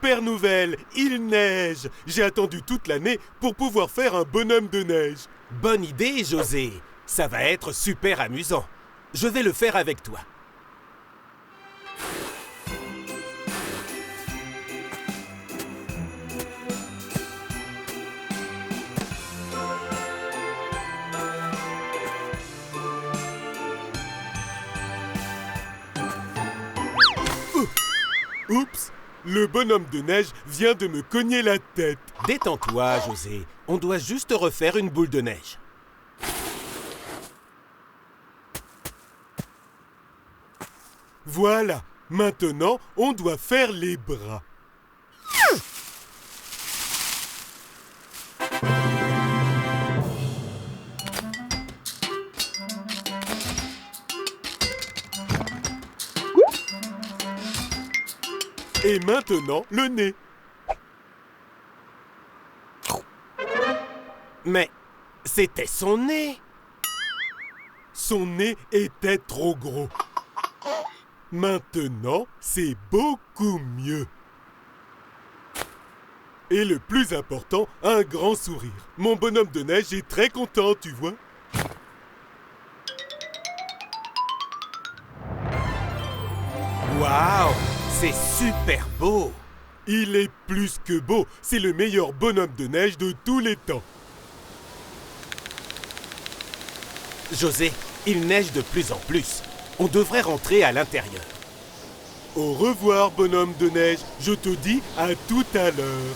super nouvelle, il neige. J'ai attendu toute l'année pour pouvoir faire un bonhomme de neige. Bonne idée, José. Ça va être super amusant. Je vais le faire avec toi. Oups, le bonhomme de neige vient de me cogner la tête. Détends-toi, José. On doit juste refaire une boule de neige. Voilà, maintenant on doit faire les bras. Et maintenant, le nez. Mais c'était son nez. Son nez était trop gros. Maintenant, c'est beaucoup mieux. Et le plus important, un grand sourire. Mon bonhomme de neige est très content, tu vois. Waouh, c'est super beau. Il est plus que beau. C'est le meilleur bonhomme de neige de tous les temps. José, il neige de plus en plus. On devrait rentrer à l'intérieur. Au revoir, bonhomme de neige. Je te dis à tout à l'heure.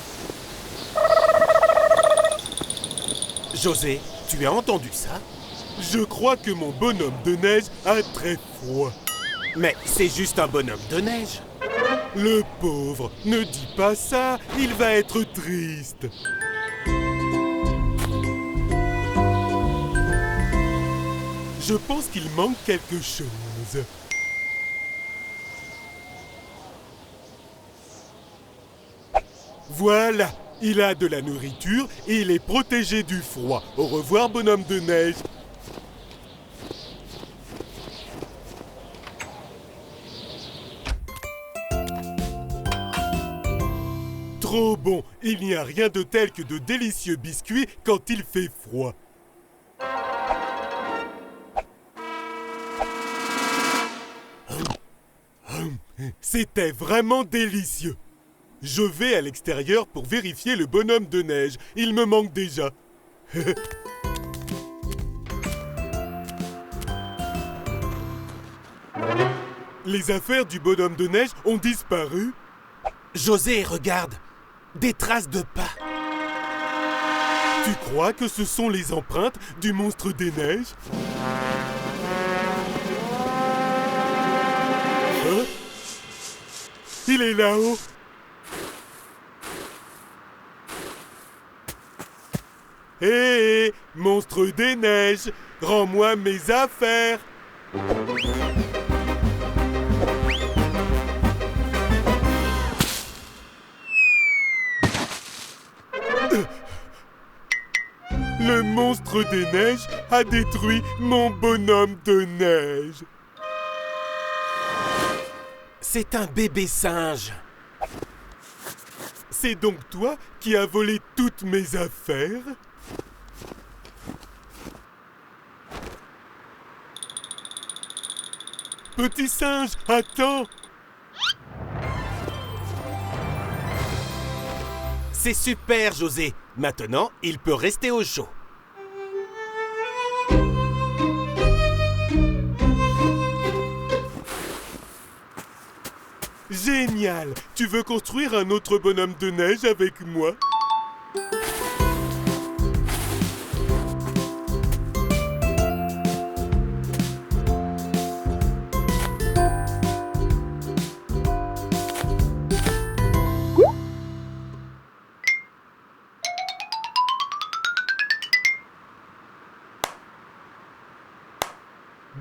José, tu as entendu ça? Je crois que mon bonhomme de neige a très froid. Mais c'est juste un bonhomme de neige. Le pauvre, ne dis pas ça, il va être triste. Je pense qu'il manque quelque chose. Voilà, il a de la nourriture et il est protégé du froid. Au revoir, bonhomme de neige. Trop bon, il n'y a rien de tel que de délicieux biscuits quand il fait froid. C'était vraiment délicieux. Je vais à l'extérieur pour vérifier le bonhomme de neige. Il me manque déjà. Les affaires du bonhomme de neige ont disparu. José, regarde. Des traces de pas. Tu crois que ce sont les empreintes du monstre des neiges? Hein? Il est là-haut. Hé, monstre des neiges, rends-moi mes affaires. Le monstre des neiges a détruit mon bonhomme de neige. C'est un bébé singe. C'est donc toi qui as volé toutes mes affaires? Petit singe, attends! C'est super, José. Maintenant, il peut rester au chaud. Génial! Tu veux construire un autre bonhomme de neige avec moi?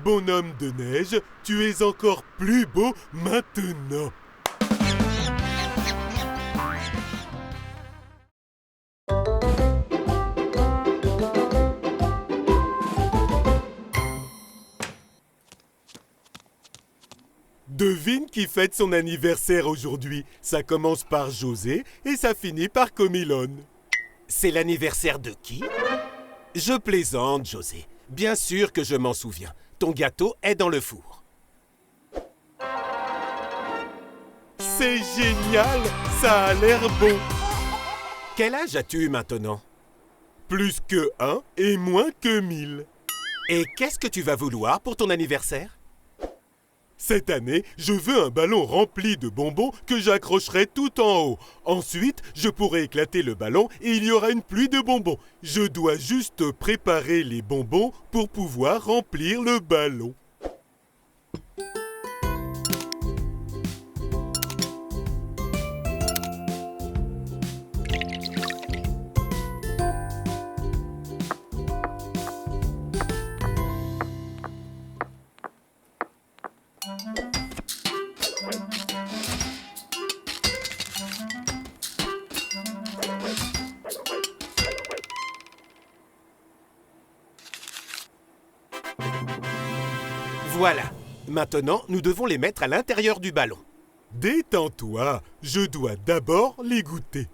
Bonhomme de neige, tu es encore plus beau maintenant. Devine qui fête son anniversaire aujourd'hui. Ça commence par José et ça finit par Comilone. C'est l'anniversaire de qui? Je plaisante, José. Bien sûr que je m'en souviens. Ton gâteau est dans le four. C'est génial, ça a l'air bon. Quel âge as-tu maintenant? Plus que 1 et moins que 1000. Et qu'est-ce que tu vas vouloir pour ton anniversaire? Cette année, je veux un ballon rempli de bonbons que j'accrocherai tout en haut. Ensuite, je pourrai éclater le ballon et il y aura une pluie de bonbons. Je dois juste préparer les bonbons pour pouvoir remplir le ballon. Voilà. Maintenant, nous devons les mettre à l'intérieur du ballon. Détends-toi, je dois d'abord les goûter.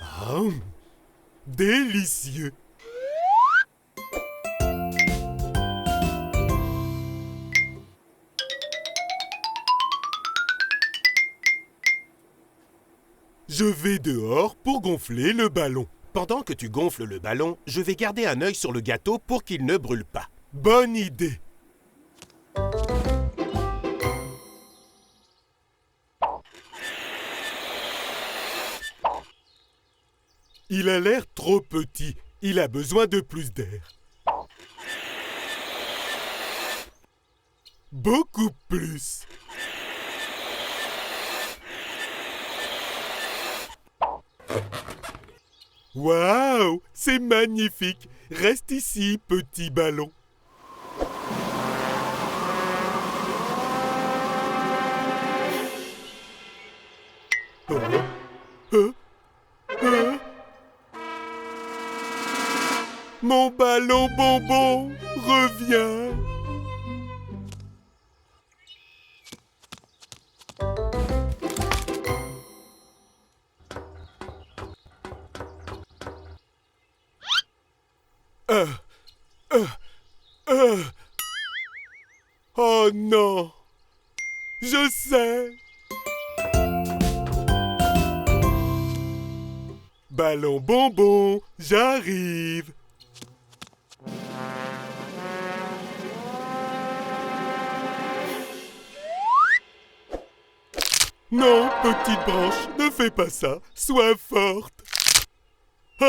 Ah, délicieux! Je vais dehors pour gonfler le ballon. Pendant que tu gonfles le ballon, je vais garder un œil sur le gâteau pour qu'il ne brûle pas. Bonne idée! Il a l'air trop petit. Il a besoin de plus d'air. Beaucoup plus. Waouh, c'est magnifique. Reste ici, petit ballon. Mon ballon bonbon revient. Oh non! Je sais! Ballon bonbon, j'arrive! Non, petite branche, ne fais pas ça, sois forte! Ah!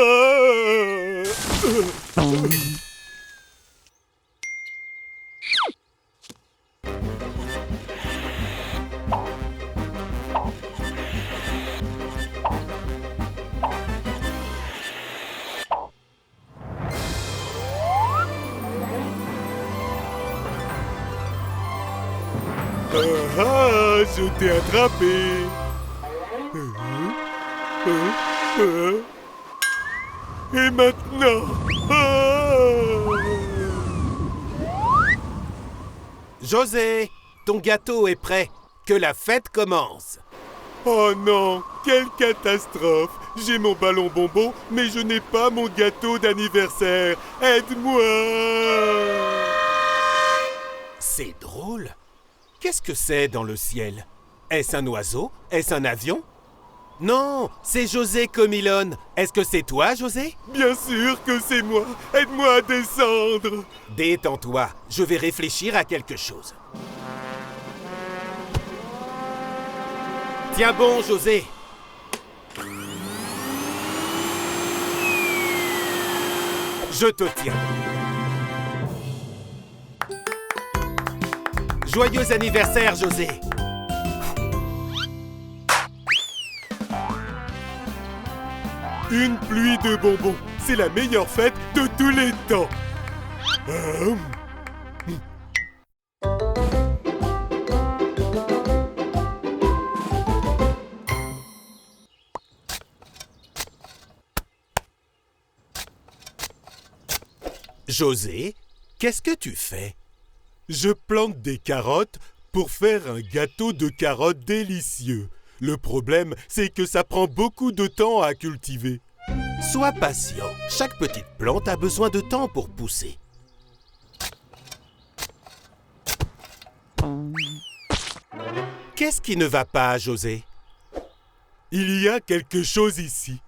Je t'ai attrapé. Et maintenant José, ton gâteau est prêt. Que la fête commence. Oh non, quelle catastrophe! J'ai mon ballon bonbon, mais je n'ai pas mon gâteau d'anniversaire. Aide-moi! C'est drôle. Qu'est-ce que c'est dans le ciel? Est-ce un oiseau? Est-ce un avion? Non, c'est José Comilone. Est-ce que c'est toi, José? Bien sûr que c'est moi. Aide-moi à descendre. Détends-toi, je vais réfléchir à quelque chose. Tiens bon, José. Je te tiens. Joyeux anniversaire, José. Une pluie de bonbons. C'est la meilleure fête de tous les temps. José, Qu'est-ce que tu fais? Je plante des carottes pour faire un gâteau de carottes délicieux. Le problème, c'est que ça prend beaucoup de temps à cultiver. Sois patient. Chaque petite plante a besoin de temps pour pousser. Qu'est-ce qui ne va pas, José? Il y a quelque chose ici.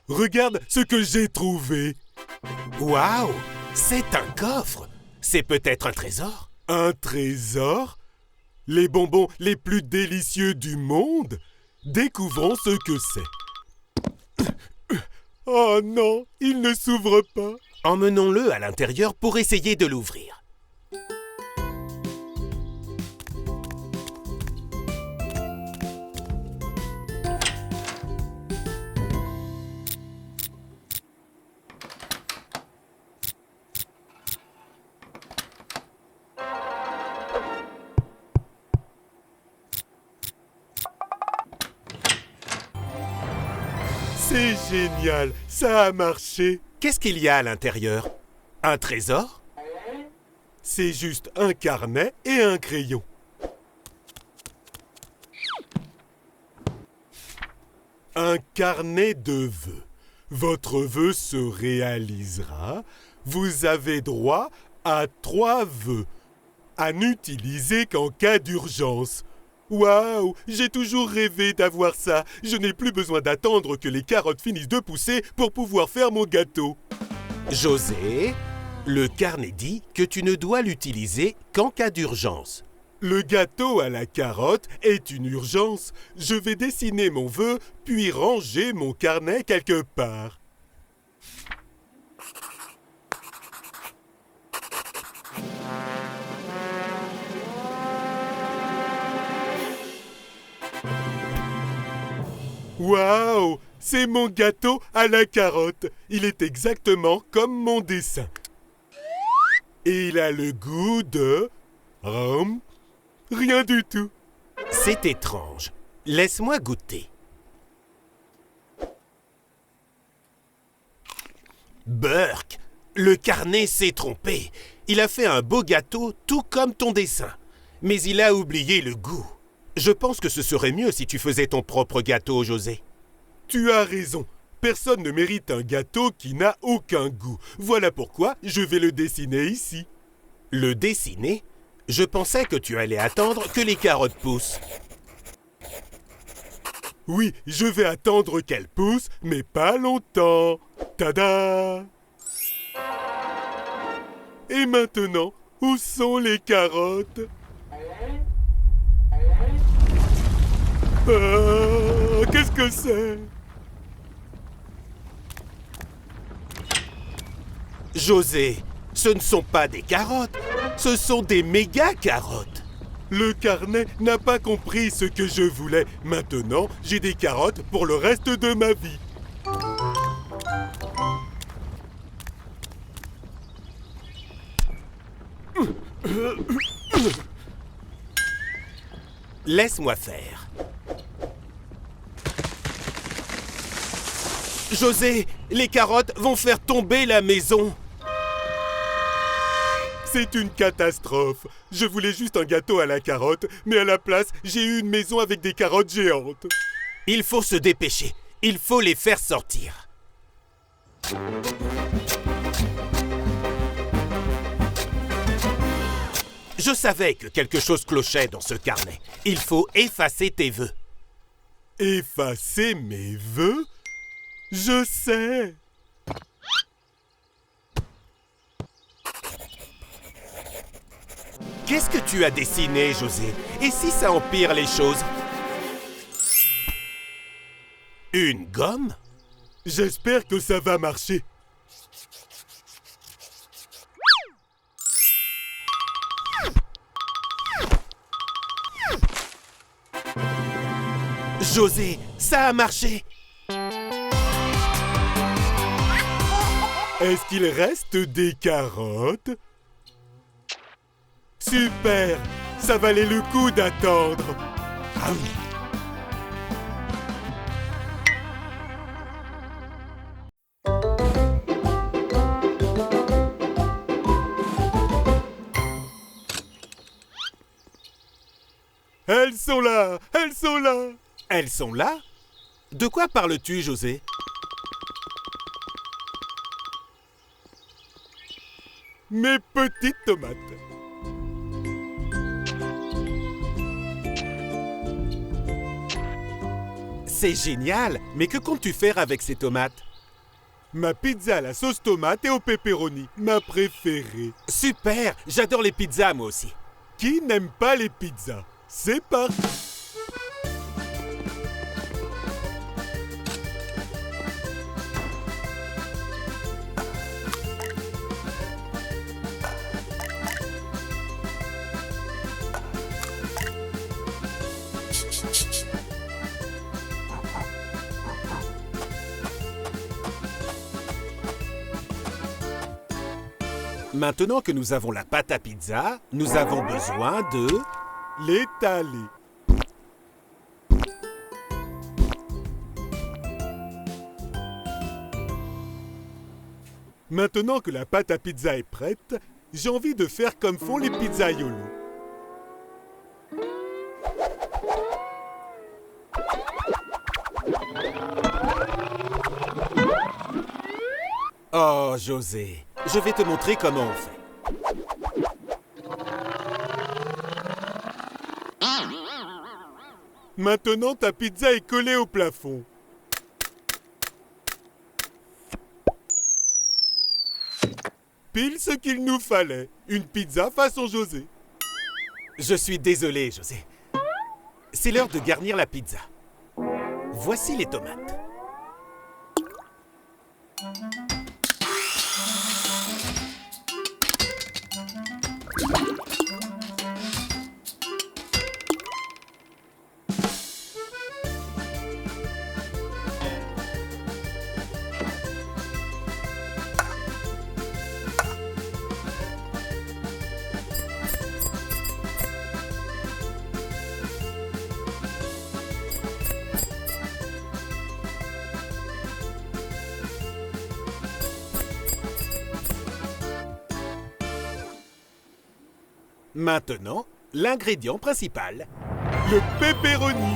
Regarde ce que j'ai trouvé. Waouh! C'est un coffre! C'est peut-être un trésor? Un trésor? Les bonbons les plus délicieux du monde? Découvrons ce que c'est. Oh non, il ne s'ouvre pas. Emmenons-le à l'intérieur pour essayer de l'ouvrir. C'est génial, ça a marché. Qu'est-ce qu'il y a à l'intérieur? Un trésor? C'est juste un carnet et un crayon. Un carnet de vœux. Votre vœu se réalisera. Vous avez droit à 3 vœux, à n'utiliser qu'en cas d'urgence. Waouh, j'ai toujours rêvé d'avoir ça. Je n'ai plus besoin d'attendre que les carottes finissent de pousser pour pouvoir faire mon gâteau. José, le carnet dit que tu ne dois l'utiliser qu'en cas d'urgence. Le gâteau à la carotte est une urgence. Je vais dessiner mon vœu, puis ranger mon carnet quelque part. Waouh! C'est mon gâteau à la carotte. Il est exactement comme mon dessin. Et il a le goût de... Rien du tout. C'est étrange. Laisse-moi goûter. Burk, le carnet s'est trompé. Il a fait un beau gâteau tout comme ton dessin. Mais il a oublié le goût. Je pense que ce serait mieux si tu faisais ton propre gâteau, José. Tu as raison. Personne ne mérite un gâteau qui n'a aucun goût. Voilà pourquoi je vais le dessiner ici. Le dessiner? Je pensais que tu allais attendre que les carottes poussent. Oui, je vais attendre qu'elles poussent, mais pas longtemps. Tada! Et maintenant, où sont les carottes? Qu'est-ce que c'est? José, ce ne sont pas des carottes, ce sont des méga carottes. Le carnet n'a pas compris ce que je voulais. Maintenant, j'ai des carottes pour le reste de ma vie. Laisse-moi faire. José, les carottes vont faire tomber la maison. C'est une catastrophe. Je voulais juste un gâteau à la carotte, mais à la place, j'ai eu une maison avec des carottes géantes. Il faut se dépêcher. Il faut les faire sortir. Je savais que quelque chose clochait dans ce carnet. Il faut effacer tes vœux. Effacer mes vœux? Je sais. Qu'est-ce que tu as dessiné, José? Et si ça empire les choses? Une gomme? J'espère que ça va marcher. José, ça a marché! Est-ce qu'il reste des carottes? Super! Ça valait le coup d'attendre. Elles sont là! Elles sont là! Elles sont là? De quoi parles-tu, José? Mes petites tomates. C'est génial! Mais que comptes-tu faire avec ces tomates? Ma pizza à la sauce tomate et au pepperoni, ma préférée. Super! J'adore les pizzas, moi aussi. Qui n'aime pas les pizzas? C'est parti! Maintenant que nous avons la pâte à pizza, nous avons besoin de... L'étaler. Maintenant que la pâte à pizza est prête, j'ai envie de faire comme font les pizzaiolos. Oh, José, je vais te montrer comment on fait. Maintenant, ta pizza est collée au plafond. Pile ce qu'il nous fallait. Une pizza façon José. Je suis désolé, José. C'est l'heure de garnir la pizza. Voici les tomates. Maintenant, l'ingrédient principal. Le pepperoni.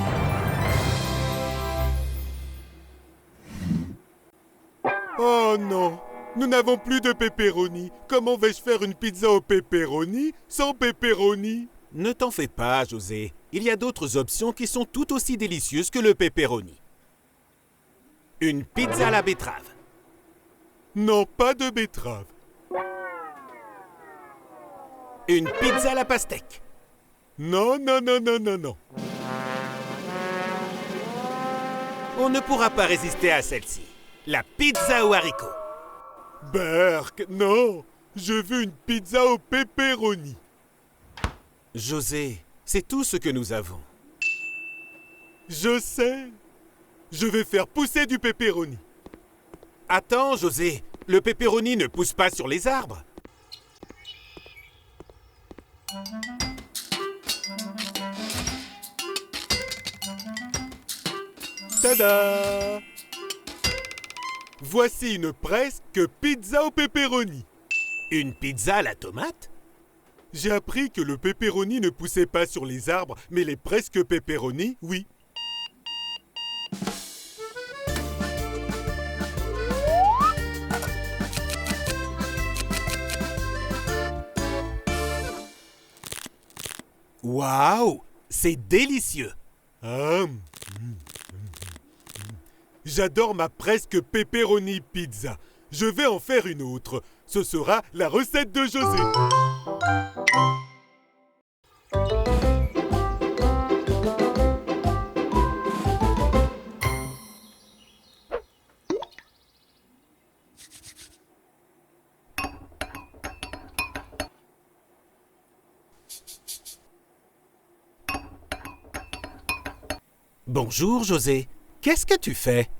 Oh non, nous n'avons plus de pepperoni. Comment vais-je faire une pizza au pepperoni sans pepperoni? Ne t'en fais pas, José. Il y a d'autres options qui sont tout aussi délicieuses que le pepperoni. Une pizza à la betterave. Non, pas de betterave. Une pizza à la pastèque. Non, non, non, non, non, non. On ne pourra pas résister à celle-ci. La pizza aux haricots. Berk, non. Je veux une pizza au pepperoni. José, c'est tout ce que nous avons. Je sais. Je vais faire pousser du pepperoni. Attends, José. Le pepperoni ne pousse pas sur les arbres. Tada! Voici une presque pizza au pepperoni. Une pizza à la tomate? J'ai appris que le pepperoni ne poussait pas sur les arbres, mais les presque pepperoni, oui. Waouh! C'est délicieux! J'adore ma presque pepperoni pizza. Je vais en faire une autre. Ce sera la recette de José. Bonjour, José. Qu'est-ce que tu fais?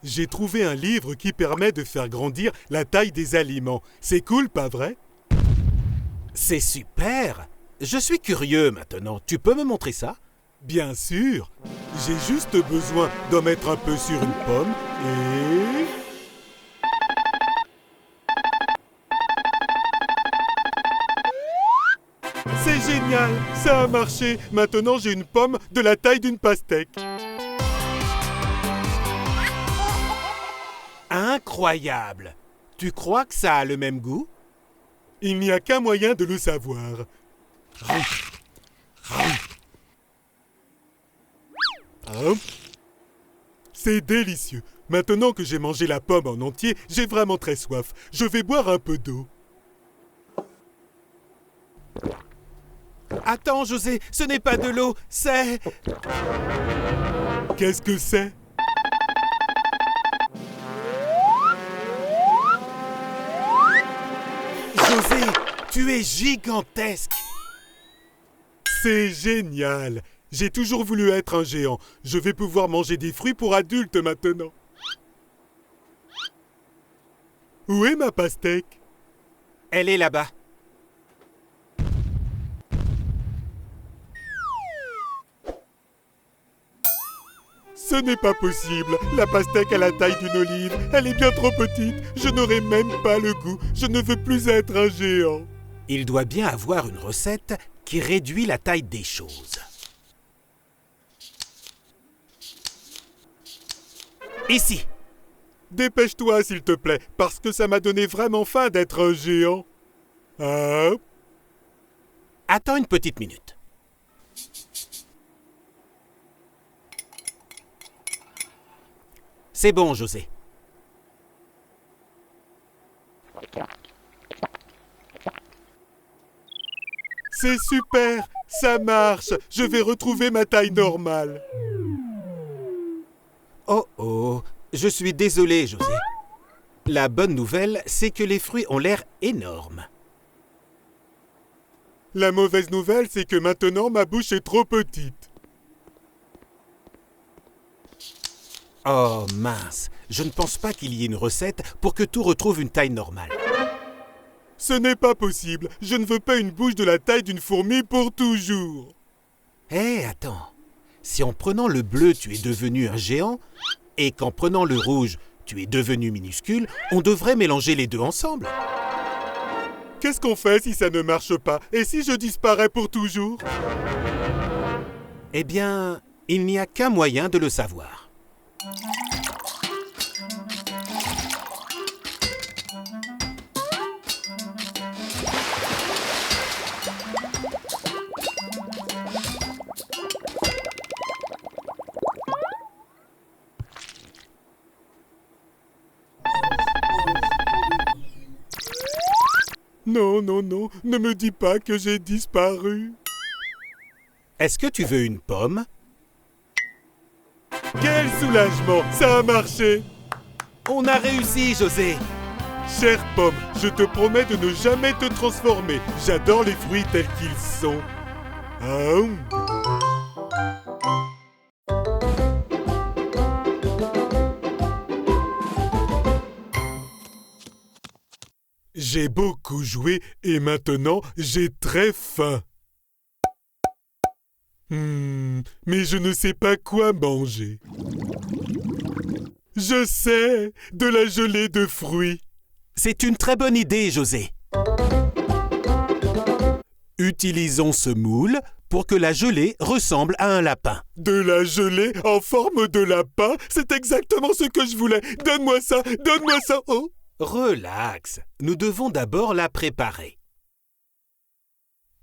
J'ai trouvé un livre qui permet de faire grandir la taille des aliments. C'est cool, pas vrai? C'est super! Je suis curieux maintenant. Tu peux me montrer ça? Bien sûr. J'ai juste besoin d'en mettre un peu sur une pomme et... C'est Génial, ça a marché. Maintenant, j'ai une pomme de la taille d'une pastèque. Incroyable! Tu crois que ça a le même goût? Il n'y a qu'un moyen de le savoir. C'est délicieux. Maintenant que j'ai mangé la pomme en entier, j'ai vraiment très soif. Je vais boire un peu d'eau. Attends, José, ce n'est pas de l'eau, c'est... Qu'est-ce que c'est? José, tu es gigantesque! C'est génial. J'ai toujours voulu être un géant. Je vais pouvoir manger des fruits pour adultes maintenant. Où est ma pastèque? Elle est là-bas. Ce n'est pas possible. La pastèque a la taille d'une olive. Elle est bien trop petite. Je n'aurai même pas le goût. Je ne veux plus être un géant. Il doit bien avoir une recette qui réduit la taille des choses. Ici. Dépêche-toi, s'il te plaît, parce que ça m'a donné vraiment faim d'être un géant. Ah, Attends une petite minute. C'est bon, José. c'est super, ça marche. Je vais retrouver ma taille normale. Oh oh, je suis désolé, José. La bonne nouvelle, c'est que les fruits ont l'air énormes. La mauvaise nouvelle, c'est que maintenant ma bouche est trop petite. Oh mince, je ne pense pas qu'il y ait une recette pour que tout retrouve une taille normale. Ce n'est pas possible. Je ne veux pas une bouche de la taille d'une fourmi pour toujours. Hé, attends. Si en prenant le bleu, tu es devenu un géant, et qu'en prenant le rouge, tu es devenu minuscule, on devrait mélanger les deux ensemble. Qu'est-ce qu'on fait si ça ne marche pas? Et si je disparais pour toujours? Eh bien, il n'y a qu'un moyen de le savoir. Non, non, non, ne me dis pas que j'ai disparu. Est-ce que tu veux une pomme? Quel soulagement, ça a marché. On a réussi, José! Chère pomme, je te promets de ne jamais te transformer. J'adore les fruits tels qu'ils sont. J'ai beaucoup joué et maintenant j'ai très faim. Mais je ne sais pas quoi manger. Je sais, de la gelée de fruits. C'est une très bonne idée, José. Utilisons ce moule pour que la gelée ressemble à un lapin. De la gelée en forme de lapin, c'est exactement ce que je voulais. Donne-moi ça, donne-moi ça. Oh. Relax, nous devons d'abord la préparer.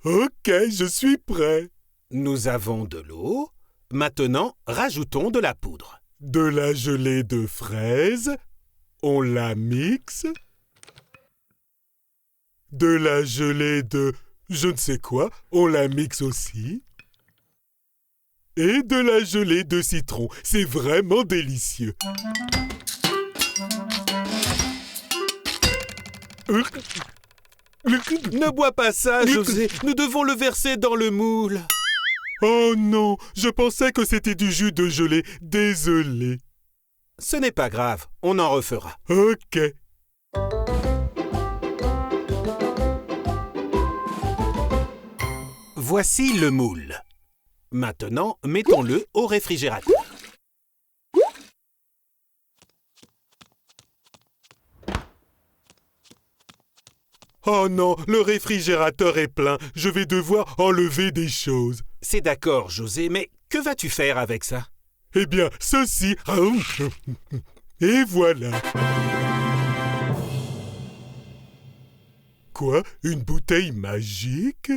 Ok, je suis prêt. Nous avons de l'eau. Maintenant, rajoutons de la poudre. De la gelée de fraises, on la mixe. De la gelée de je ne sais quoi, on la mixe aussi. Et de la gelée de citron, c'est vraiment délicieux. Ne bois pas ça, José. Nous devons le verser dans le moule. Oh non, je pensais que c'était du jus de gelée. Désolé. Ce n'est pas grave, on en refera. Ok. Voici le moule. Maintenant, mettons-le au réfrigérateur. Oh non, le réfrigérateur est plein. Je vais devoir enlever des choses. C'est d'accord, José, mais que vas-tu faire avec ça? Eh bien, ceci... Et voilà. Quoi? Une bouteille magique?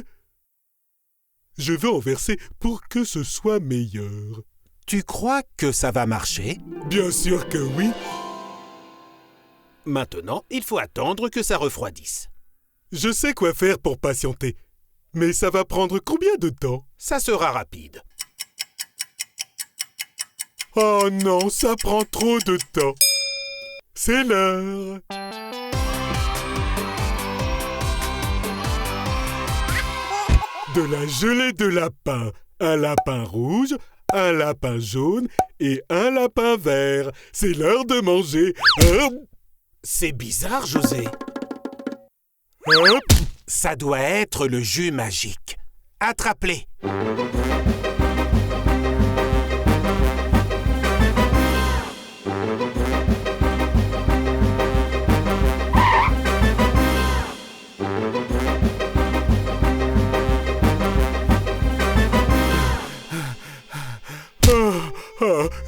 Je vais en verser pour que ce soit meilleur. Tu crois que ça va marcher? Bien sûr que oui. Maintenant, il faut attendre que ça refroidisse. Je sais quoi faire pour patienter. Mais ça va prendre combien de temps? Ça sera rapide. Oh non, ça prend trop de temps. C'est l'heure. De la gelée de lapin. Un lapin rouge, un lapin jaune et un lapin vert. C'est l'heure de manger. Hop, C'est bizarre, José. hop. Ça doit être le jus magique. Attrape-les.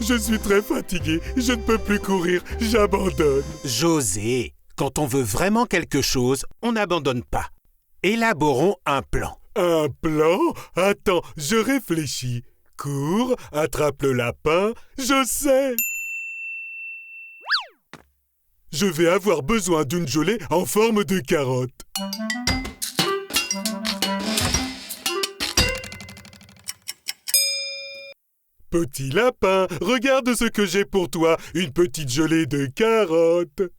Je suis très fatigué. Je ne peux plus courir. J'abandonne. José, quand on veut vraiment quelque chose, on n'abandonne pas. Élaborons un plan. Un plan? Attends, je réfléchis. Cours, attrape le lapin. Je sais. Je vais avoir besoin d'une gelée en forme de carotte. Petit lapin, regarde ce que j'ai pour toi, une petite gelée de carottes.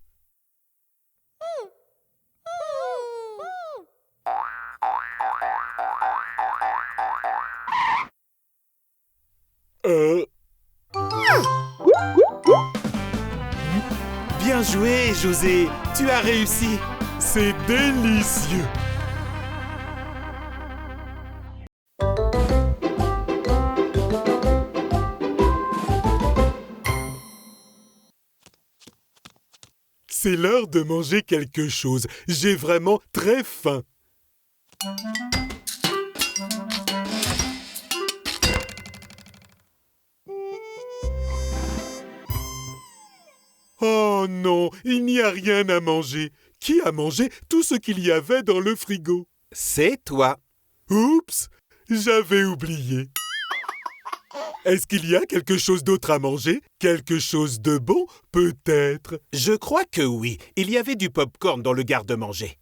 Bien joué, José. Tu as réussi. C'est délicieux. C'est l'heure de manger quelque chose. J'ai vraiment très faim. Oh non, il n'y a rien à manger. Qui a mangé tout ce qu'il y avait dans le frigo? C'est toi. Oups, j'avais oublié. Est-ce qu'il y a quelque chose d'autre à manger? Quelque chose de bon, peut-être? Je crois que oui. Il y avait du pop-corn dans le garde-manger.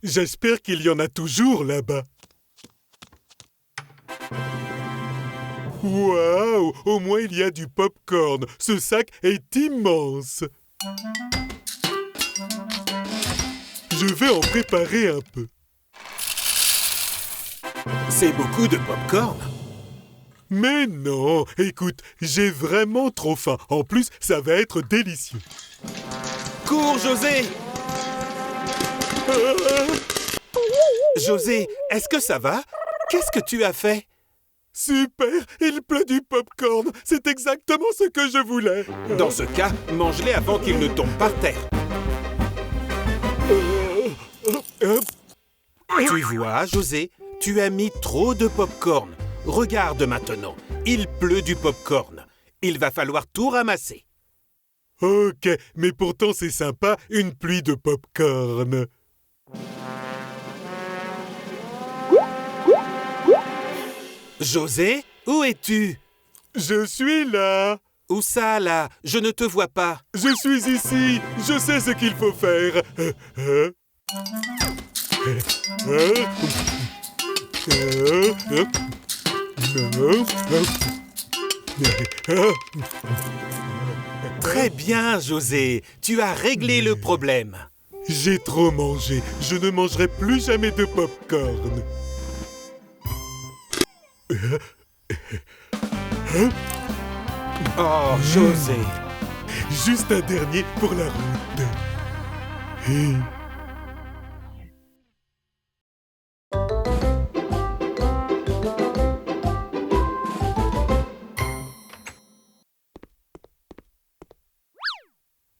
J'espère qu'il y en a toujours là-bas. Waouh! Au moins il y a du pop-corn. Ce sac est immense. Je vais en préparer un peu. C'est beaucoup de pop-corn. Mais non! Écoute, j'ai vraiment trop faim. En plus, ça va être délicieux. Cours, José! José, est-ce que ça va? Qu'est-ce que tu as fait? Super! Il pleut du pop-corn. C'est exactement ce que je voulais. Dans ce cas, mange-les avant qu'ils ne tombent par terre. Tu vois, José, tu as mis trop de pop-corn. Regarde maintenant, il pleut du pop-corn. Il va falloir tout ramasser. Ok, mais pourtant c'est sympa, une pluie de pop-corn. José, où es-tu? Je suis là. Où ça, là? Je ne te vois pas. Je suis ici. Je sais ce qu'il faut faire. Très bien, José. Tu as réglé le problème. J'ai trop mangé. Je ne mangerai plus jamais de pop-corn. Oh, José. Juste un dernier pour la route.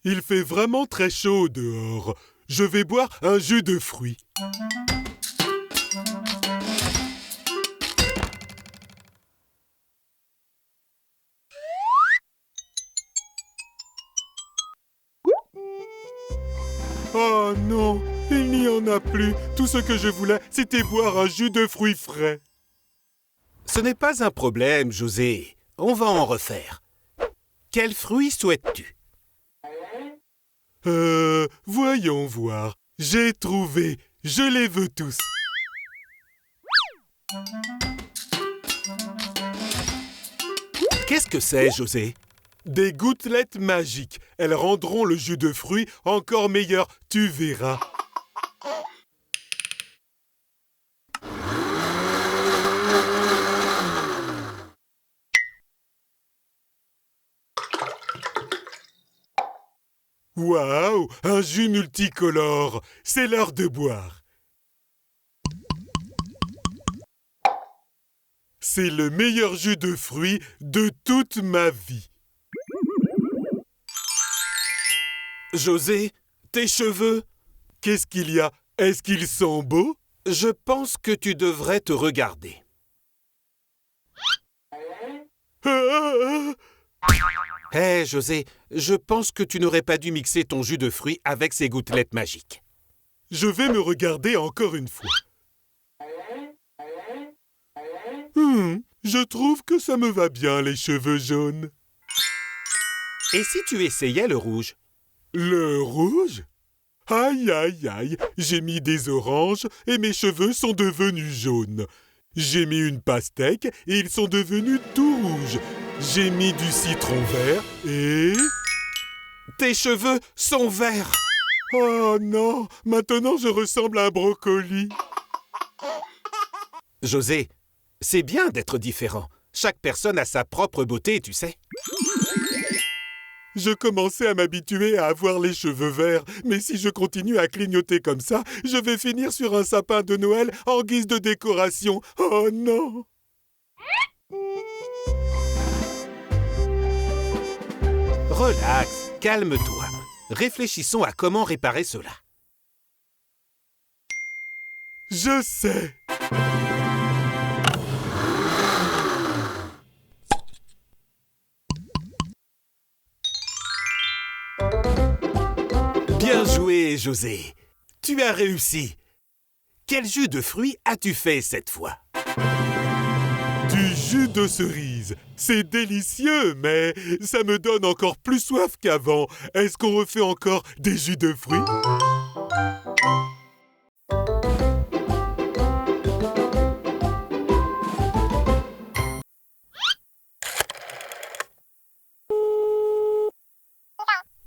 Il fait vraiment très chaud dehors. Je vais boire un jus de fruits. Oh non, il n'y en a plus. Tout ce que je voulais, c'était boire un jus de fruits frais. Ce n'est pas un problème, José. On va en refaire. Quel fruit souhaites-tu? Voyons voir. J'ai trouvé. Je les veux tous. Qu'est-ce que c'est, José? Des gouttelettes magiques. Elles rendront le jus de fruits encore meilleur. Tu verras. Waouh, un jus multicolore. C'est l'heure de boire. C'est le meilleur jus de fruits de toute ma vie. José, tes cheveux? Qu'est-ce qu'il y a? Est-ce qu'ils sont beaux? Je pense que tu devrais te regarder. Hé, José, je pense que tu n'aurais pas dû mixer ton jus de fruits avec ces gouttelettes magiques. Je vais me regarder encore une fois. Je trouve que ça me va bien, les cheveux jaunes. Et si tu essayais le rouge? Le rouge? Aïe, aïe, aïe, j'ai mis des oranges et mes cheveux sont devenus jaunes. J'ai mis une pastèque et ils sont devenus tout rouges. J'ai mis du citron vert et... Tes cheveux sont verts! Oh non, maintenant je ressemble à un brocoli. José, c'est bien d'être différent. Chaque personne a sa propre beauté, tu sais. Je commençais à m'habituer à avoir les cheveux verts, mais si je continue à clignoter comme ça, je vais finir sur un sapin de Noël en guise de décoration. Oh non! Relax, calme-toi. Réfléchissons à comment réparer cela. Je sais! Bien joué, José. Tu as réussi. Quel jus de fruits as-tu fait cette fois? Du jus de cerise. C'est délicieux, mais ça me donne encore plus soif qu'avant. Est-ce qu'on refait encore des jus de fruits?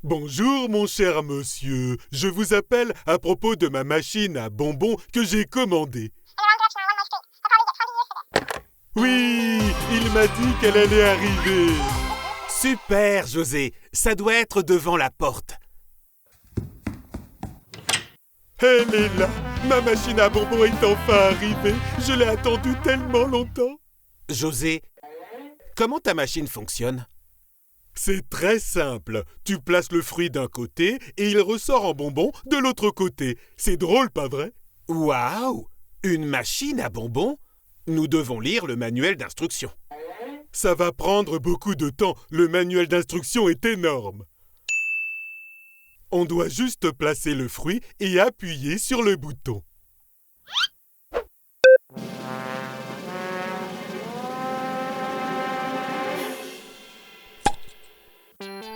Bonjour, mon cher monsieur. Je vous appelle à propos de ma machine à bonbons que j'ai commandée. Oui, il m'a dit qu'elle allait arriver. Super, José. Ça doit être devant la porte. Elle est là. Ma machine à bonbons est enfin arrivée. Je l'ai attendue tellement longtemps. José, comment ta machine fonctionne? C'est très simple. Tu places le fruit d'un côté et il ressort en bonbons de l'autre côté. C'est drôle, pas vrai? Waouh! Une machine à bonbons? Nous devons lire le manuel d'instruction. Ça va prendre beaucoup de temps. Le manuel d'instruction est énorme. On doit juste placer le fruit et appuyer sur le bouton.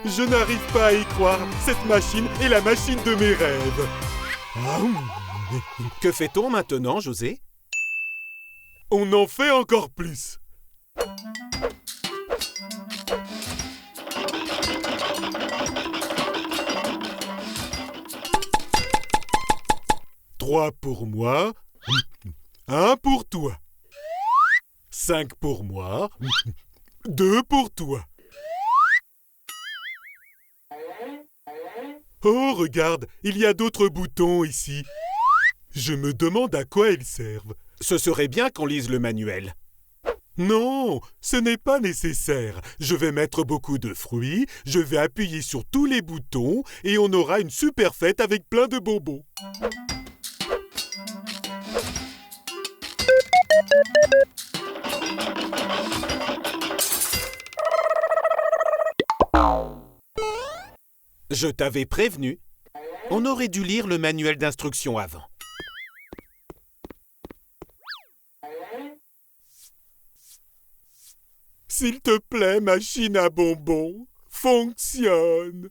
Je n'arrive pas à y croire. Cette machine est la machine de mes rêves. Que fait-on maintenant, José? On en fait encore plus. Trois pour moi. Un pour toi. 5 pour moi. 2 pour toi. Oh, regarde, il y a d'autres boutons ici. Je me demande à quoi ils servent. Ce serait bien qu'on lise le manuel. Non, ce n'est pas nécessaire. Je vais mettre beaucoup de fruits, je vais appuyer sur tous les boutons et on aura une super fête avec plein de bonbons. Je t'avais prévenu. On aurait dû lire le manuel d'instruction avant. S'il te plaît, machine à bonbons, fonctionne.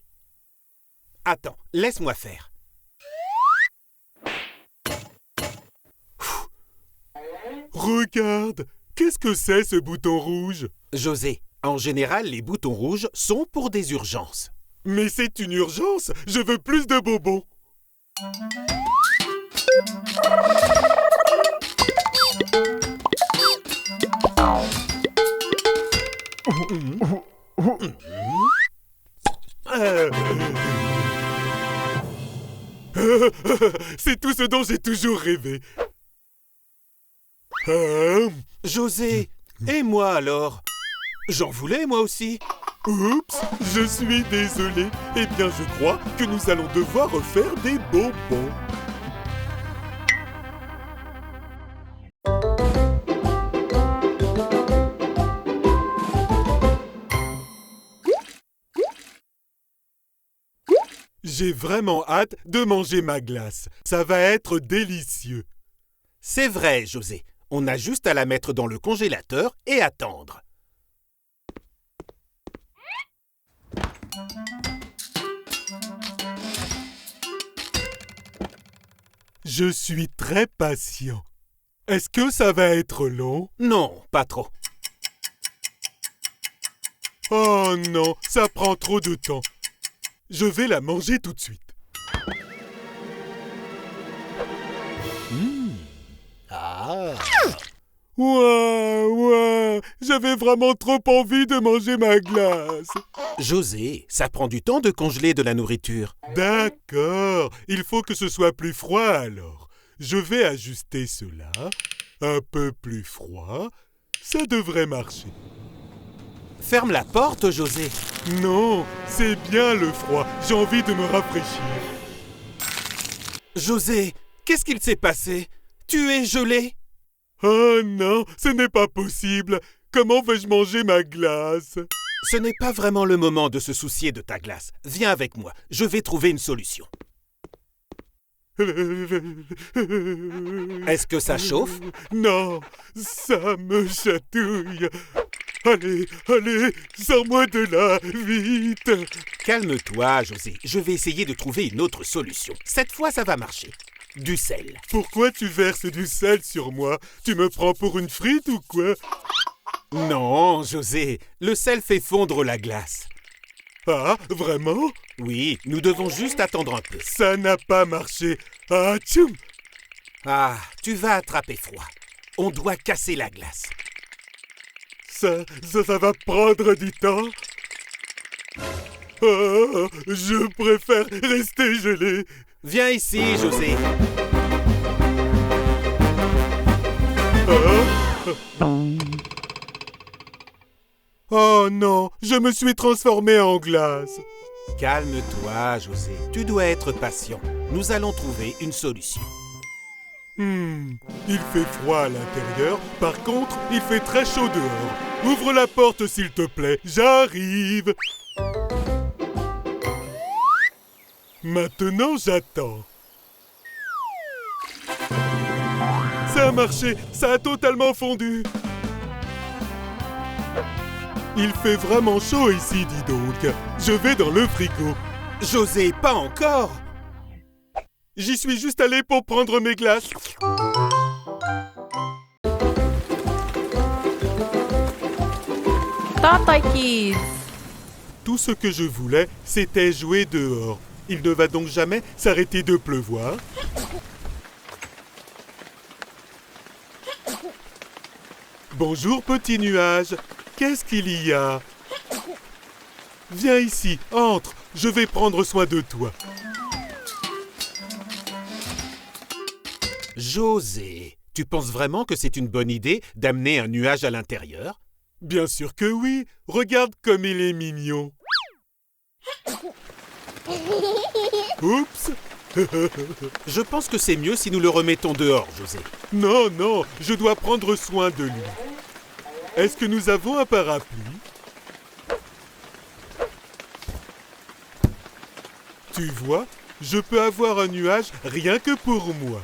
Attends, laisse-moi faire. Regarde, qu'est-ce que c'est ce bouton rouge? José, en général, les boutons rouges sont pour des urgences. Mais c'est une urgence, je veux plus de bonbons. C'est tout ce dont j'ai toujours rêvé. José, et moi alors? J'en voulais moi aussi. Oups, je suis désolé. Eh bien, je crois que nous allons devoir refaire des bonbons. J'ai vraiment hâte de manger ma glace. Ça va être délicieux. C'est vrai, José. On a juste à la mettre dans le congélateur et attendre. Je suis très patient. Est-ce que ça va être long? Non, pas trop. Oh non, ça prend trop de temps. Je vais la manger tout de suite. Ah. Ouah, j'avais vraiment trop envie de manger ma glace. José, ça prend du temps de congeler de la nourriture. D'accord, il faut que ce soit plus froid alors. Je vais ajuster cela. Un peu plus froid. Ça devrait marcher. Ferme la porte, José. Non, c'est bien le froid. J'ai envie de me rafraîchir. José, qu'est-ce qu'il s'est passé? Tu es gelé? Oh non, ce n'est pas possible. Comment vais-je manger ma glace? Ce n'est pas vraiment le moment de se soucier de ta glace. Viens avec moi, je vais trouver une solution. Est-ce que ça chauffe? Non, ça me chatouille. Allez, allez, sors-moi de là, vite. Calme-toi, José. Je vais essayer de trouver une autre solution. Cette fois, ça va marcher. Du sel. Pourquoi tu verses du sel sur moi? Tu me prends pour une frite ou quoi? Non, José. Le sel fait fondre la glace. Ah, vraiment? Oui, nous devons juste attendre un peu. Ça n'a pas marché. Ah, tchoum! Ah, tu vas attraper froid. On doit casser la glace. Ça va prendre du temps. Oh, je préfère rester gelé. Viens ici, José. Oh non, je me suis transformé en glace. Calme-toi, José. Tu dois être patient. Nous allons trouver une solution. Il fait froid à l'intérieur. Par contre, il fait très chaud dehors. Ouvre la porte, s'il te plaît. J'arrive. Maintenant, j'attends. Ça a marché. Ça a totalement fondu. Il fait vraiment chaud ici, dis donc. Je vais dans le frigo. José, pas encore. J'y suis juste allé pour prendre mes glaces. Tata Kids. Tout ce que je voulais, c'était jouer dehors. Il ne va donc jamais s'arrêter de pleuvoir. Bonjour, petit nuage. Qu'est-ce qu'il y a? Viens ici, entre. Je vais prendre soin de toi. José, Tu penses vraiment que c'est une bonne idée d'amener un nuage à l'intérieur? Bien sûr que oui. Regarde comme il est mignon. Oups. Je pense que c'est mieux si nous le remettons dehors, José. Non, non, je dois prendre soin de lui. Est-ce que nous avons un parapluie? Tu vois, je peux avoir un nuage rien que pour moi.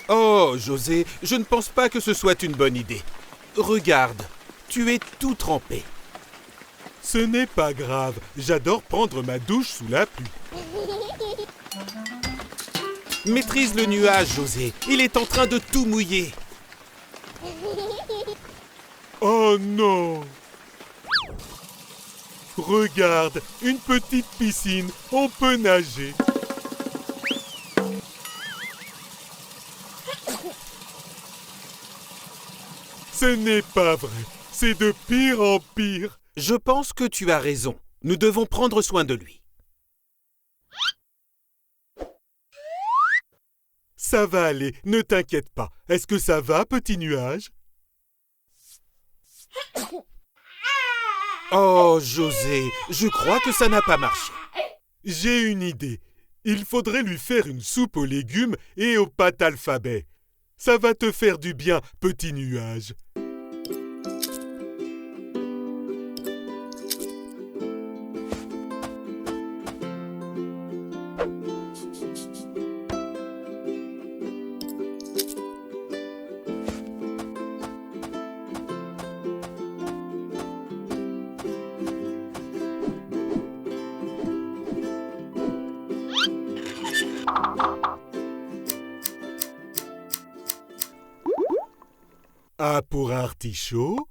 Oh, José, je ne pense pas que ce soit une bonne idée. Regarde, tu es tout trempé. Ce n'est pas grave, j'adore prendre ma douche sous la pluie. Maîtrise le nuage, José. Il est en train de tout mouiller. Oh non! Regarde, une petite piscine, on peut nager. Ce n'est pas vrai, c'est de pire en pire. Je pense que tu as raison. Nous devons prendre soin de lui. Ça va aller, ne t'inquiète pas. Est-ce que ça va, petit nuage? Oh, José, je crois que ça n'a pas marché. J'ai une idée. Il faudrait lui faire une soupe aux légumes et aux pâtes alphabet. Ça va te faire du bien, petit nuage. A pour artichaut,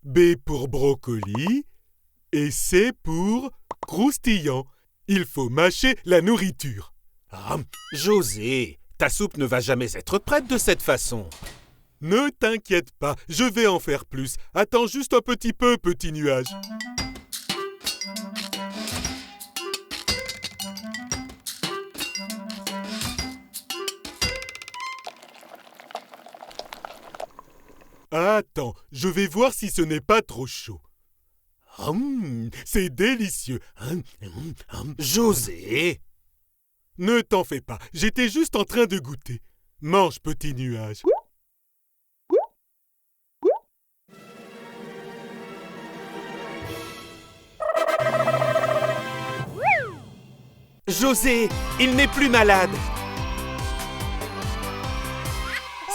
B pour brocoli et C pour croustillant. Il faut mâcher la nourriture. Ah, José, ta soupe ne va jamais être prête de cette façon. Ne t'inquiète pas, je vais en faire plus. Attends juste un petit peu, petit nuage. Attends, je vais voir si ce n'est pas trop chaud. C'est délicieux. José! Ne t'en fais pas, j'étais juste en train de goûter. Mange, petit nuage. José, il n'est plus malade.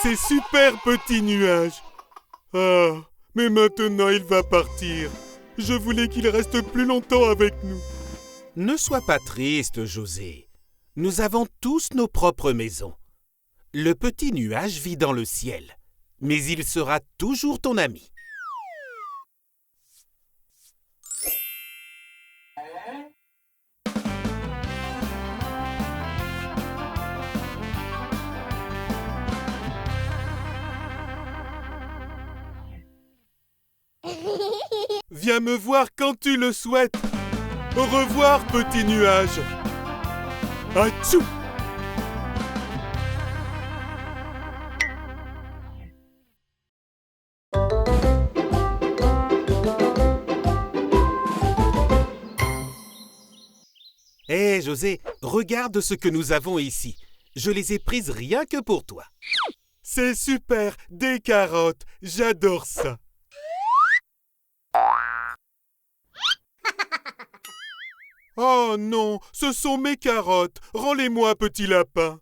C'est super, petit nuage. Ah, mais maintenant il va partir. Je voulais qu'il reste plus longtemps avec nous. Ne sois pas triste, José. Nous avons tous nos propres maisons. Le petit nuage vit dans le ciel, mais il sera toujours ton ami. Viens me voir quand tu le souhaites. Au revoir, petit nuage. Atchou! Hé, José, regarde ce que nous avons ici. Je les ai prises rien que pour toi. C'est super, des carottes. J'adore ça. Oh non, ce sont mes carottes. Rends-les-moi, petit lapin.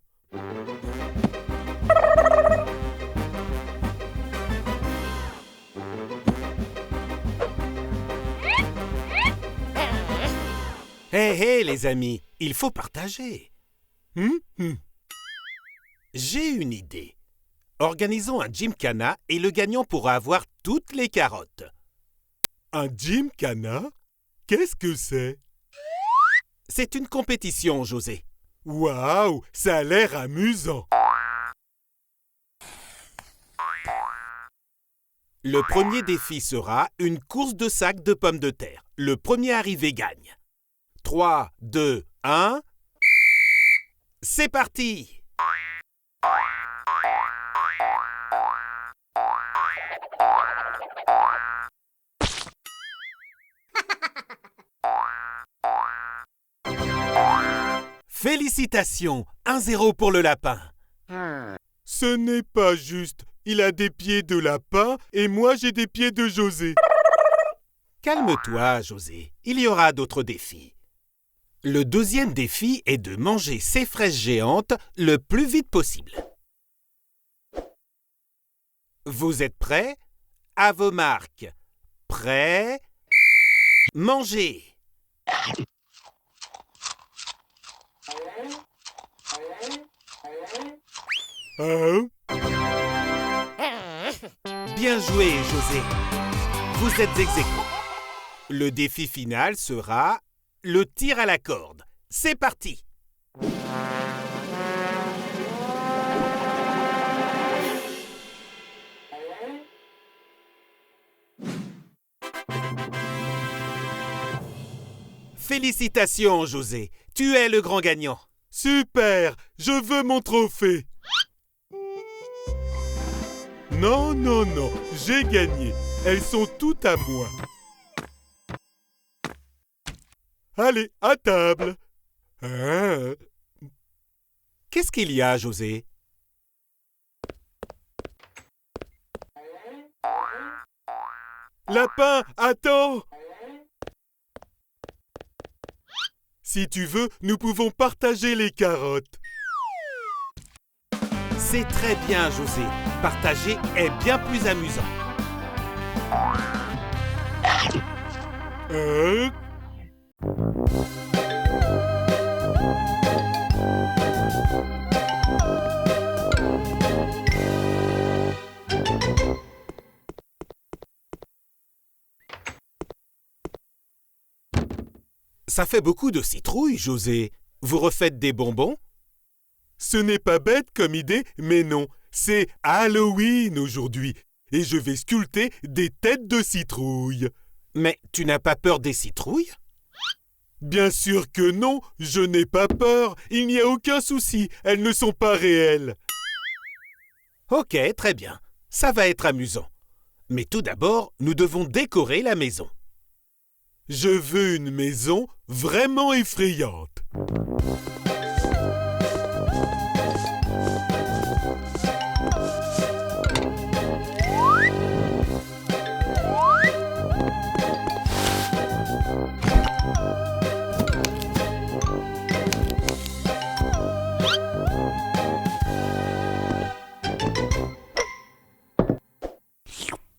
Hé, les amis, il faut partager. J'ai une idée. Organisons un gymkhana et le gagnant pourra avoir toutes les carottes. Un gymkhana? Qu'est-ce que c'est? C'est une compétition, José. Waouh, ça a l'air amusant. Le premier défi sera une course de sacs de pommes de terre. Le premier arrivé gagne. 3, 2, 1... c'est parti! Félicitations, 1-0 pour le lapin. Ce n'est pas juste. Il a des pieds de lapin et moi j'ai des pieds de José. Calme-toi, José. Il y aura d'autres défis. Le deuxième défi est de manger ces fraises géantes le plus vite possible. Vous êtes prêts? À vos marques. Prêts? Mangez! Hein? Bien joué, José. Vous êtes ex aequo. Le défi final sera le tir à la corde. C'est parti! Félicitations, José. Tu es le grand gagnant. Super! Je veux mon trophée! Non, non, non, j'ai gagné. Elles sont toutes à moi. Allez, à table. Hein? Qu'est-ce qu'il y a, José? Lapin, attends! Si tu veux, nous pouvons partager les carottes. C'est très bien, José. Partager est bien plus amusant. Hein? Ça fait beaucoup de citrouilles, José. Vous refaites des bonbons? Ce n'est pas bête comme idée, mais non. C'est Halloween aujourd'hui. Et je vais sculpter des têtes de citrouille. Mais tu n'as pas peur des citrouilles? Bien sûr que non, je n'ai pas peur. Il n'y a aucun souci, elles ne sont pas réelles. Ok, très bien. Ça va être amusant. Mais tout d'abord, nous devons décorer la maison. Je veux une maison vraiment effrayante.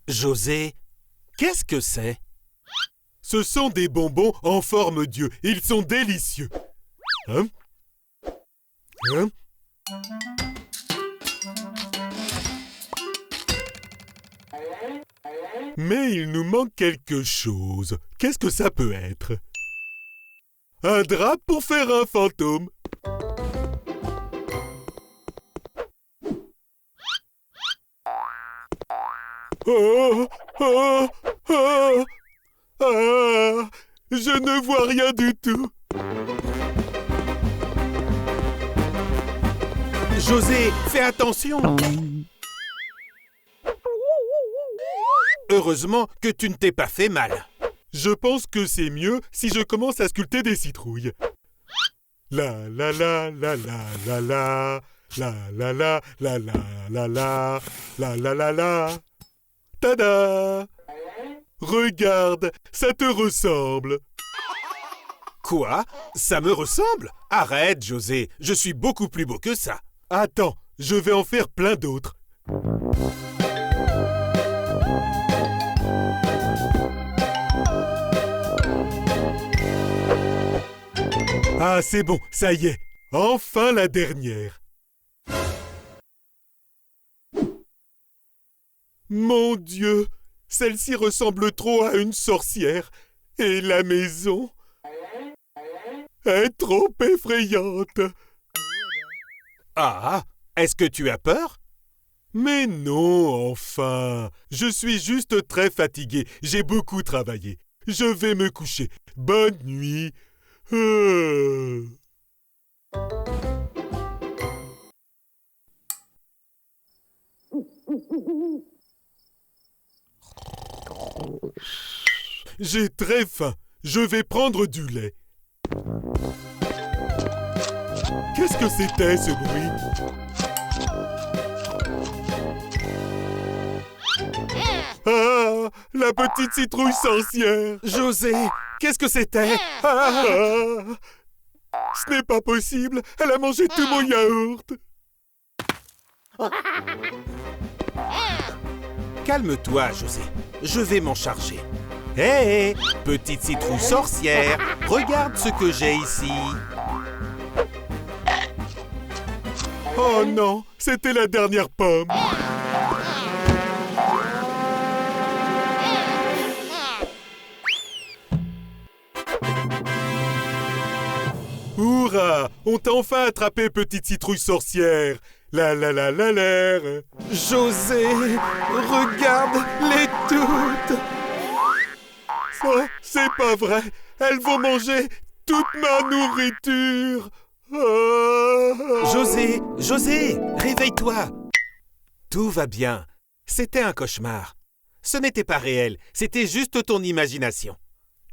José, qu'est-ce que c'est? Ce sont des bonbons en forme d'yeux. Ils sont délicieux. Hein? Hein? Mais il nous manque quelque chose. Qu'est-ce que ça peut être? Un drap pour faire un fantôme. Oh, oh, oh, ah, je ne vois rien du tout. José, fais attention! Heureusement que tu ne t'es pas fait mal. Je pense que c'est mieux si je commence à sculpter des citrouilles. La la la la la la la la la la la la la la la la la la. Tada! Regarde, ça te ressemble. Quoi? Ça me ressemble? Arrête, José, je suis beaucoup plus beau que ça. Attends, je vais en faire plein d'autres. Ah, c'est bon, ça y est. Enfin la dernière. Mon Dieu, celle-ci ressemble trop à une sorcière. Et la maison est trop effrayante. Ah, est-ce que tu as peur? Mais non, enfin. Je suis juste très fatigué. J'ai beaucoup travaillé. Je vais me coucher. Bonne nuit. J'ai très faim. Je vais prendre du lait. Qu'est-ce que c'était ce bruit? Ah, la petite citrouille sorcière! José, qu'est-ce que c'était? Ah, ce n'est pas possible, elle a mangé tout mon yaourt. Calme-toi, José. Je vais m'en charger. Hé, petite citrouille sorcière, regarde ce que j'ai ici. Oh non, c'était la dernière pomme. Hourra! On t'a enfin attrapé, petite citrouille sorcière. La la la la la. José, regarde-les toutes. Oh, c'est pas vrai. Elles vont manger toute ma nourriture. Ah. José, réveille-toi. Tout va bien. C'était un cauchemar. Ce n'était pas réel, c'était juste ton imagination.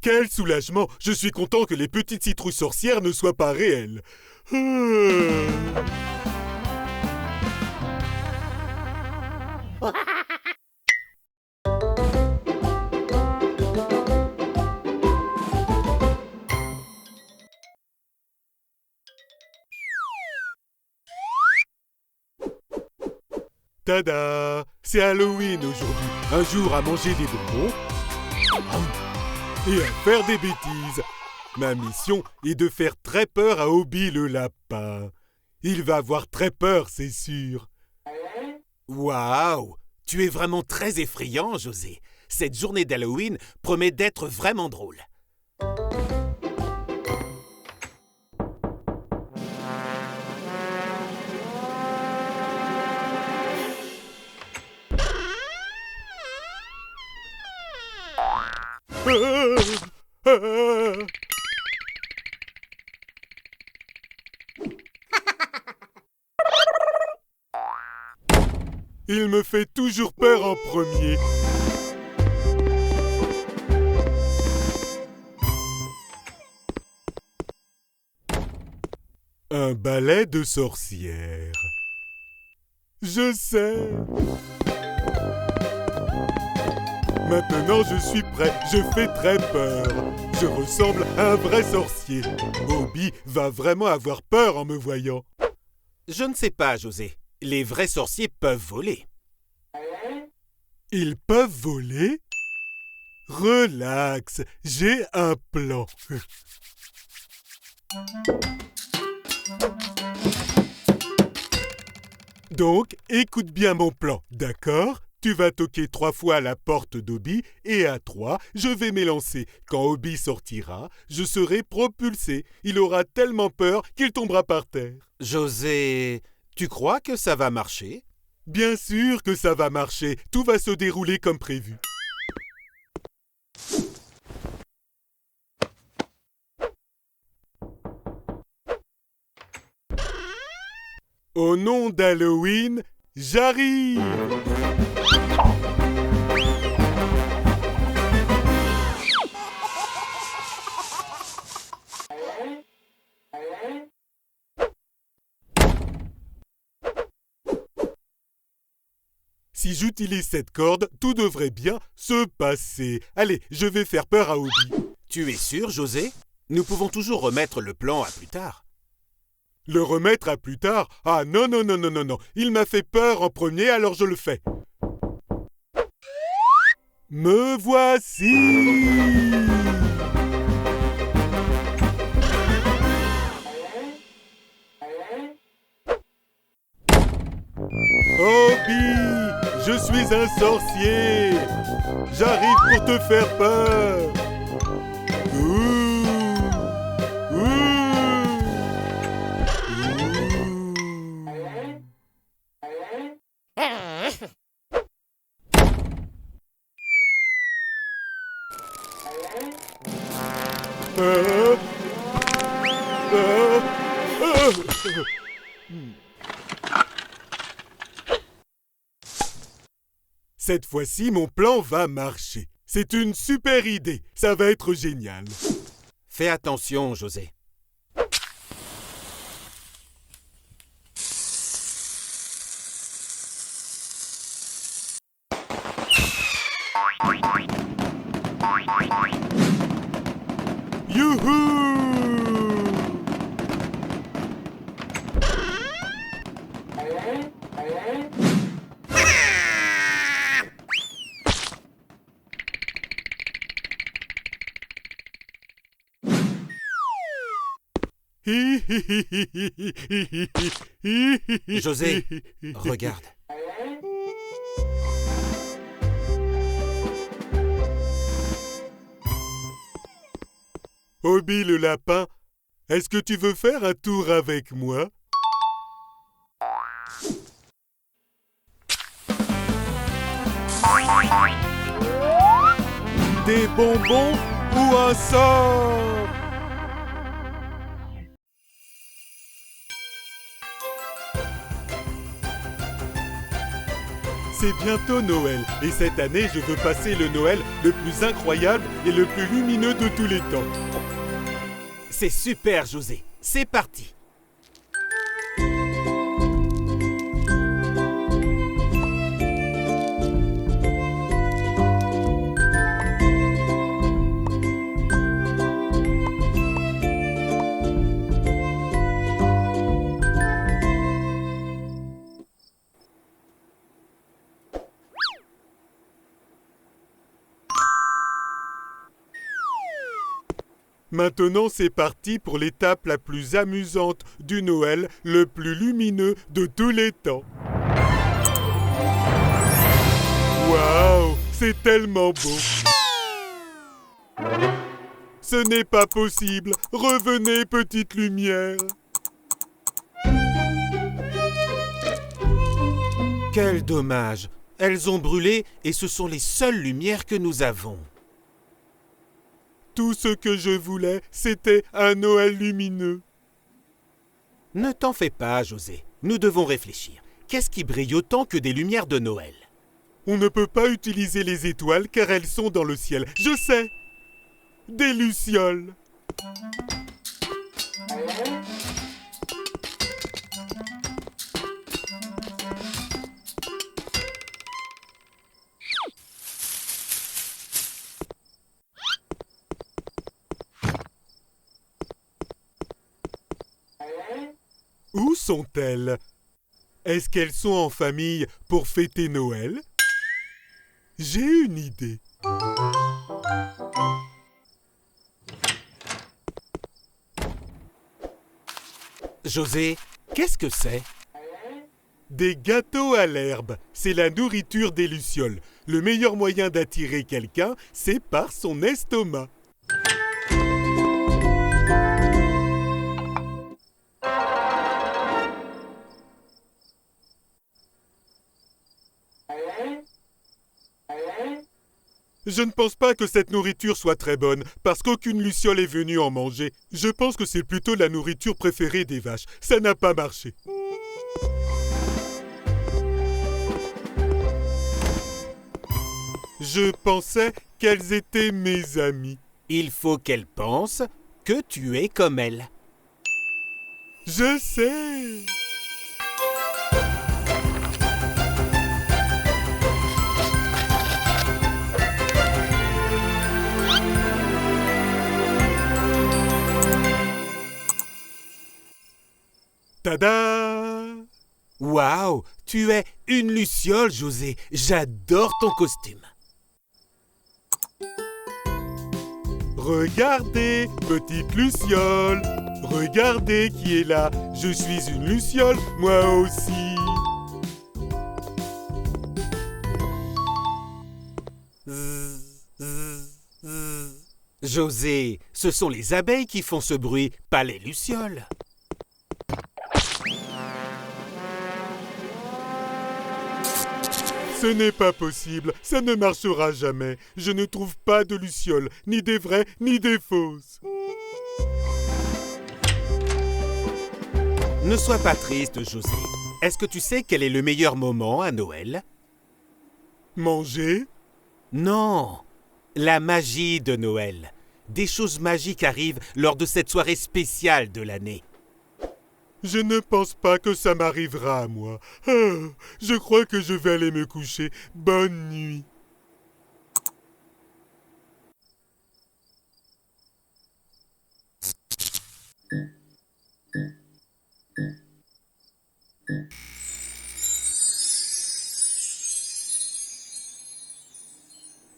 Quel soulagement! Je suis content que les petites citrouilles sorcières ne soient pas réelles. Tada! C'est Halloween aujourd'hui. Un jour à manger des bonbons et à faire des bêtises. Ma mission est de faire très peur à Obi le lapin. Il va avoir très peur, c'est sûr. Waouh! Tu es vraiment très effrayant, José. Cette journée d'Halloween promet d'être vraiment drôle. Il me fait toujours peur en premier. Un balai de sorcière. Je sais. Maintenant, je suis prêt. Je fais très peur. Je ressemble à un vrai sorcier. Obi va vraiment avoir peur en me voyant. Je ne sais pas, José. Les vrais sorciers peuvent voler. Ils peuvent voler? Relax, j'ai un plan. Donc, écoute bien mon plan, d'accord? Tu vas toquer 3 fois à la porte d'Obi et à 3, je vais m'élancer. Quand Obi sortira, je serai propulsé. Il aura tellement peur qu'il tombera par terre. José, tu crois que ça va marcher? Bien sûr que ça va marcher. Tout va se dérouler comme prévu. Au nom d'Halloween, j'arrive! Si j'utilise cette corde, tout devrait bien se passer. Allez, je vais faire peur à Obi. Tu es sûr, José? Nous pouvons toujours remettre le plan à plus tard. Le remettre à plus tard? Ah non, non, non, non, non, non. Il m'a fait peur en premier, alors je le fais. Me voici! Obi! Je suis un sorcier! J'arrive pour te faire peur! Ouh! Ouh! Cette fois-ci, mon plan va marcher. C'est une super idée. Ça va être génial. Fais attention, José. Youhou! José, regarde. Obi le lapin, est-ce que tu veux faire un tour avec moi? Des bonbons ou un sort? C'est bientôt Noël et cette année je veux passer le Noël le plus incroyable et le plus lumineux de tous les temps. C'est super, José. C'est parti. Maintenant, c'est parti pour l'étape la plus amusante du Noël, le plus lumineux de tous les temps. Waouh, c'est tellement beau. Ce n'est pas possible. Revenez, petite lumière. Quel dommage. Elles ont brûlé et ce sont les seules lumières que nous avons. Tout ce que je voulais, c'était un Noël lumineux. Ne t'en fais pas, José. Nous devons réfléchir. Qu'est-ce qui brille autant que des lumières de Noël? On ne peut pas utiliser les étoiles car elles sont dans le ciel. Je sais. Des lucioles. Où sont-elles? Est-ce qu'elles sont en famille pour fêter Noël? J'ai une idée. José, qu'est-ce que c'est? Des gâteaux à l'herbe. C'est la nourriture des lucioles. Le meilleur moyen d'attirer quelqu'un, c'est par son estomac. Je ne pense pas que cette nourriture soit très bonne, parce qu'aucune luciole est venue en manger. Je pense que c'est plutôt la nourriture préférée des vaches. Ça n'a pas marché. Je pensais qu'elles étaient mes amies. Il faut qu'elles pensent que tu es comme elles. Je sais. Tada! Waouh, tu es une luciole, José. J'adore ton costume. Regardez, petite luciole. Regardez qui est là. Je suis une luciole, moi aussi. José, ce sont les abeilles qui font ce bruit, pas les lucioles. Ce n'est pas possible, ça ne marchera jamais. Je ne trouve pas de lucioles, ni des vraies, ni des fausses. Ne sois pas triste, José. Est-ce que tu sais quel est le meilleur moment à Noël? Manger? Non, la magie de Noël. Des choses magiques arrivent lors de cette soirée spéciale de l'année. Je ne pense pas que ça m'arrivera à moi. Je crois que je vais aller me coucher. Bonne nuit.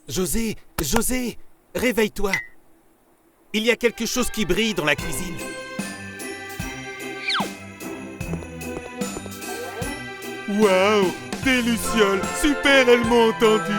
José, José, réveille-toi. Il y a quelque chose qui brille dans la cuisine. Waouh! Des lucioles! Super, elles m'ont entendu!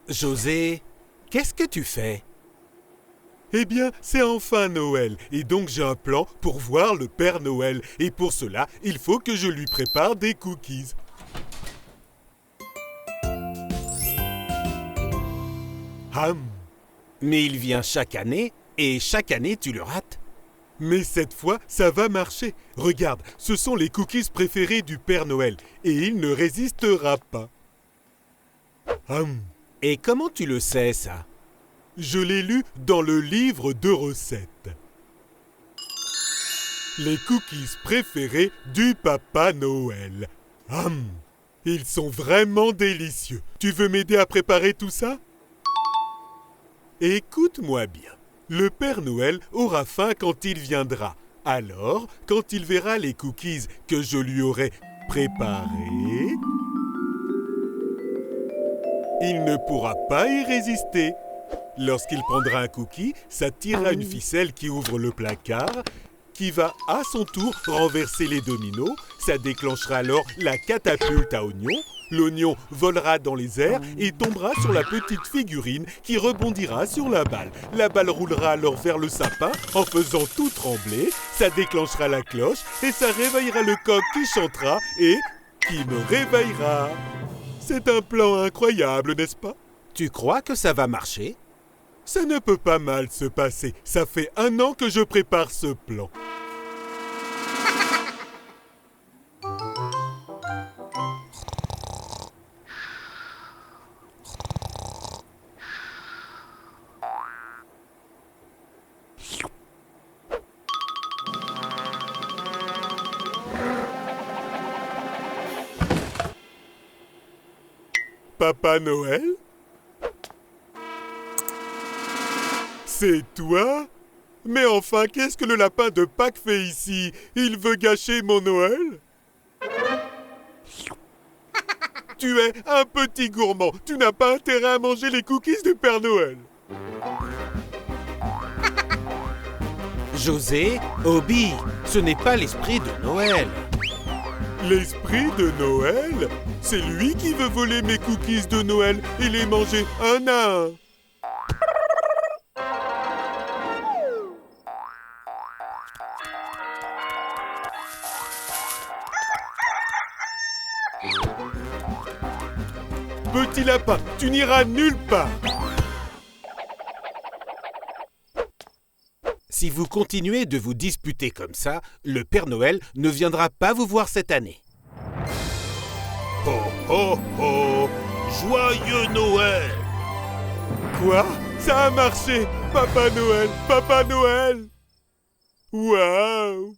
José, qu'est-ce que tu fais? Eh bien, c'est enfin Noël, et donc j'ai un plan pour voir le Père Noël. Et pour cela, il faut que je lui prépare des cookies. Mais il vient chaque année, et chaque année tu le rates. Mais cette fois, ça va marcher. Regarde, ce sont les cookies préférés du Père Noël, et il ne résistera pas. Et comment tu le sais, ça? Je l'ai lu dans le livre de recettes. Les cookies préférés du Papa Noël. Ils sont vraiment délicieux. Tu veux m'aider à préparer tout ça? Écoute-moi bien. Le Père Noël aura faim quand il viendra. Alors, quand il verra les cookies que je lui aurai préparés, il ne pourra pas y résister. Lorsqu'il prendra un cookie, ça tirera une ficelle qui ouvre le placard, qui va à son tour renverser les dominos. Ça déclenchera alors la catapulte à oignon. L'oignon volera dans les airs et tombera sur la petite figurine qui rebondira sur la balle. La balle roulera alors vers le sapin en faisant tout trembler. Ça déclenchera la cloche et ça réveillera le coq qui chantera et qui me réveillera. C'est un plan incroyable, n'est-ce pas? Tu crois que ça va marcher? Ça ne peut pas mal se passer. Ça fait 1 an que je prépare ce plan. Papa Noël? C'est toi? Mais enfin, qu'est-ce que le lapin de Pâques fait ici? Il veut gâcher mon Noël? Tu es un petit gourmand. Tu n'as pas intérêt à manger les cookies du Père Noël. José, Obi, ce n'est pas l'esprit de Noël. L'esprit de Noël? C'est lui qui veut voler mes cookies de Noël et les manger un à un. Petit lapin, tu n'iras nulle part. Si vous continuez de vous disputer comme ça, le Père Noël ne viendra pas vous voir cette année. Oh oh oh! Joyeux Noël! Quoi? Ça a marché! Papa Noël! Papa Noël! Waouh!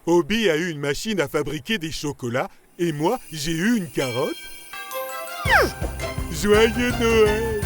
Bobby a eu une machine à fabriquer des chocolats et moi, j'ai eu une carotte. Joyeux Noël!